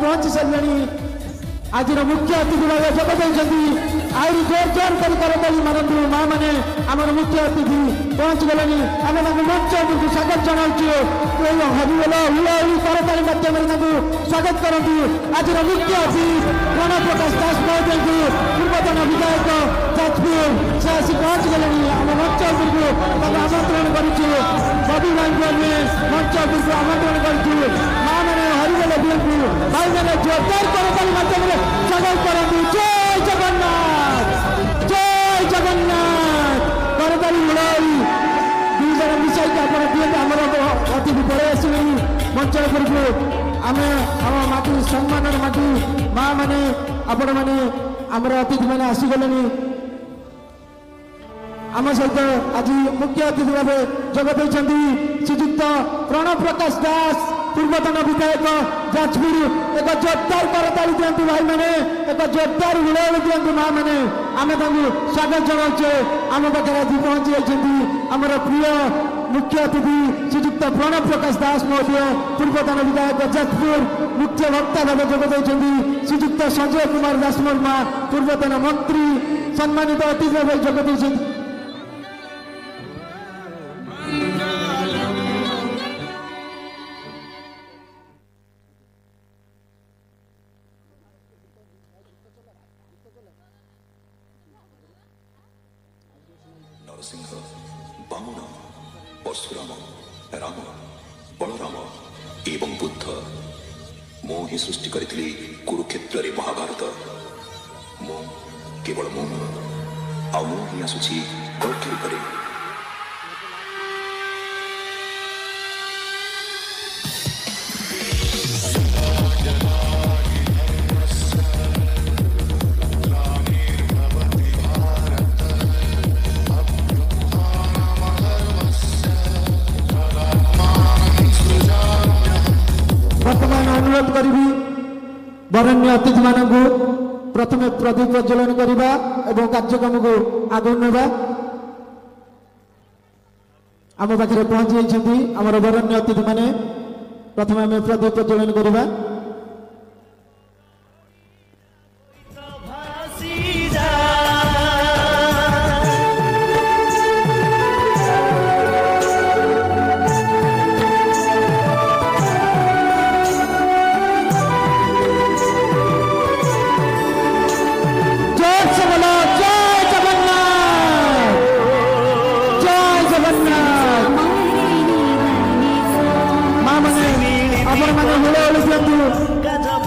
पहुंची सारे आज मुख्य अतिथि भाव जोग देती आई जोर जोर कर करताली मारतु माँ मैंने आमर मुख्य अतिथि पहुंच गले आम मंच स्वागत जनाऊँ हरिबोल हुलाहुली करताली माध्यम स्वागत करती आज मुख्य अतिथि प्रणव प्रकाश दास महोदय को पूर्वतन विधायक जाजपुर से आसी पहुंच गले आम मंच आमंत्रण करुचु बबी भाई को मंच आमंत्रण करुचु माँ मैंने हरिबोल दियंतु भाई मैंने जोरदार करताली माध्यम स्वागत करती जय जगन्नाथ करताली हुलाहुली दुई जन मिसाई दिए आमर अतिथि पड़े आसले मंच को आम आम माटी सम्मान माटी माँ मैंने आपण मैंने आमर अतिथि मैंने आसीगले आम सहित आज मुख्य अतिथि भाव जोग देती श्रीजुक्त प्रणव प्रकाश दास पूर्वतन विधायक जाजपुर एक जोरदार करताली दियंतु भाई मैंने एक जोरदार हुलाहुली दियंतु माँ मैंने आम स्वागत जनाऊे आम पाखे आज पहुंची जाती आमर प्रिय मुख्य अतिथि श्रीजुक्त प्रणव प्रकाश दास महोदय पूर्वतन विधायक जाजपुर मुख्य वक्ता भाव जोग देती श्रीजुक्त संजय कुमार दास वर्मा पूर्वतन मंत्री सम्मानित अतिथि भाव जोग देती नरसिंह बामन परशुराम राम बलराम एवं बुद्ध मो ही सृष्टि करी कुरुक्षेत्र रे महाभारत मो केवल मो आ मो ही आसुची दरकारी करे अनुरोध करी बरण्य अतिथि मान प्रथम प्रदीप प्रज्वलन करने और कार्यक्रम को आगे ना आम पाखे पहुंची जाती आमर बरण्य अतिथि मैंने प्रथम आम प्रदीप प्रज्वलन करवा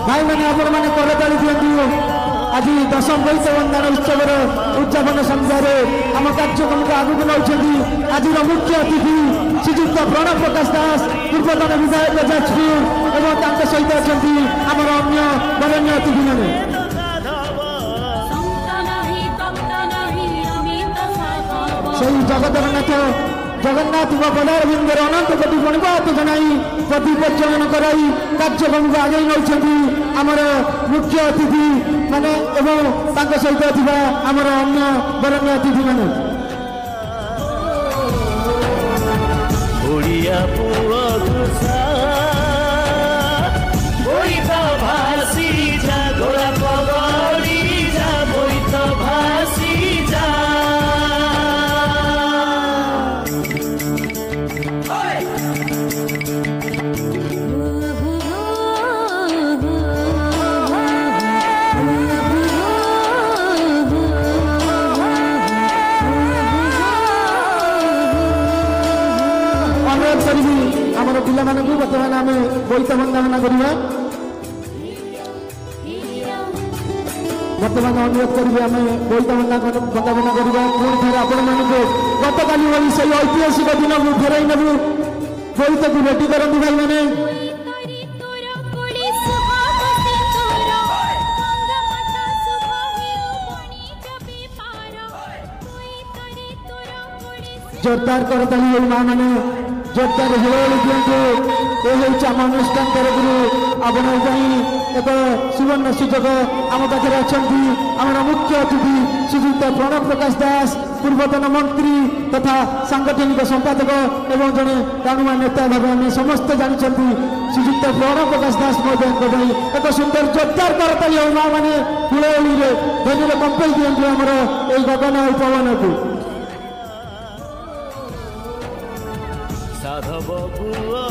भाई मैंने आपण मैंने करताली दियंतु आज दशम बैश बंधन उत्सव उद्यापन संध्यार आम कार्यक्रम को आगू नौकरी आज मुख्य अतिथि श्रीजुक्त प्रणव प्रकाश दास पूर्वतन विधायक जाजपुर और सहित अच्छा आमर अन्य बरण्य अतिथि मैंने सही जगतरनाथ जगन्नाथ पदार बिंदर अनंत कोटि प्रणवात जनाई प्रदीप प्रज्वलन कराई कार्यक्रम को आगे नौकरी आमर मुख्य अतिथि माने एवं सहित आमर अन्य बरण्य अतिथि माने आमर पिला बर्तमान आम बोईत वंदना करवा बर्तमान अनुरोध करेंगे आम बोईत वंदना करवा पुणी थे आपण मानक गत काली भाई से ऐतिहासिक दिन को फेरई नबू बोईत को भेटी करती भाई मैंने जोरदार करताली माँ मैंने जोरदार हुलाहुली दियंतु ये आम अनुष्ठान तरफ आपण एक सुवर्ण सुजोग आम पाखे अच्छा आम मुख्य अतिथि श्रीजुक्त प्रणव प्रकाश दास पूर्वतन मंत्री तथा सांगठनिक संपादक एवं जड़े टाणुआ नेता भाव आम समस्त जानते श्रीजुक्त प्रण प्रकाश दास महोदय एक सुंदर जोरदार करताली हो माँ मैंने हुलहुली धनीरे कंपेल दिंतु आमर ये गगन और पवन को साधव पुआ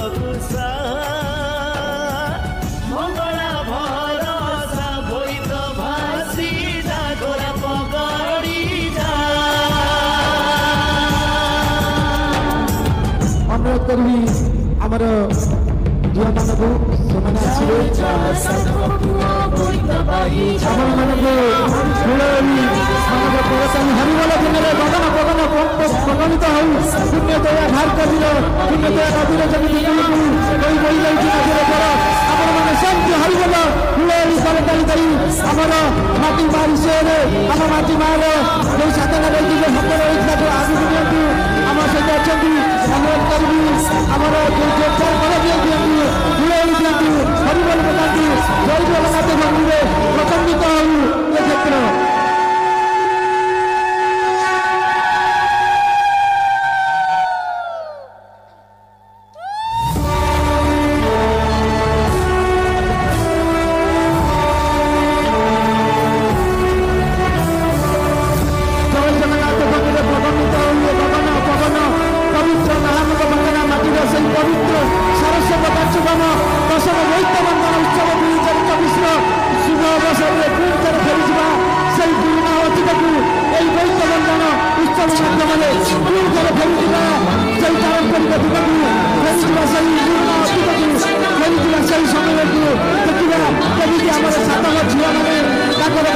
मंगला भरसा बोईत भासी जागरा पगड़ी जा अनुरोध करी आमर झील मान को हरिबल दिन में गगन गगन प्रगमित हो पुण्य दया भारत पुण्य दया नदी जमी कोई बही जाइए आपण मैंने सेमती हरिबल हुलहुली करताली करी आमर माटी मारी से आम माटी मार जो साधना रही सफल होता आगे दिखु आम सहित अच्छा अनुरोध करी आमर जो जोरदार कर दिखु हुलहुली दिखु हरिबल पकाती जय जगन्नाथ मंदिर प्रकम्बित हो ये क्षेत्र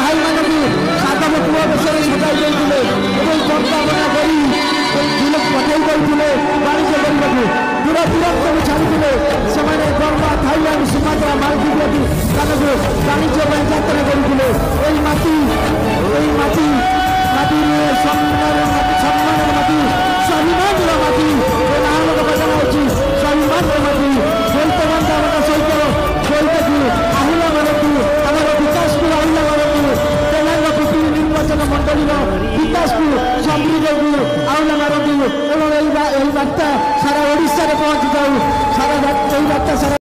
भाई मान साधव पुआ बेसर सजाई पठे वाणिज्य करने दूर दूर छाड़ते से बर्मा थाईलैंड सुमात्रा मालदीप वाणिज्य यात्रा करते माटी माटी सम्मान माटी स्वाभिमान माटी नाम बदल हो स्वाभिमान माटी बोलते सहित बोलते आहिला मानू आम विकास को आहिला मानू तेलंगा पृथ्वी निर्वाचन मंडल विकास को समृद्ध को आहिला मानू एवं यही बार्ता सारा ओडिशा पहुंची जाऊ सारा बार्ता सारा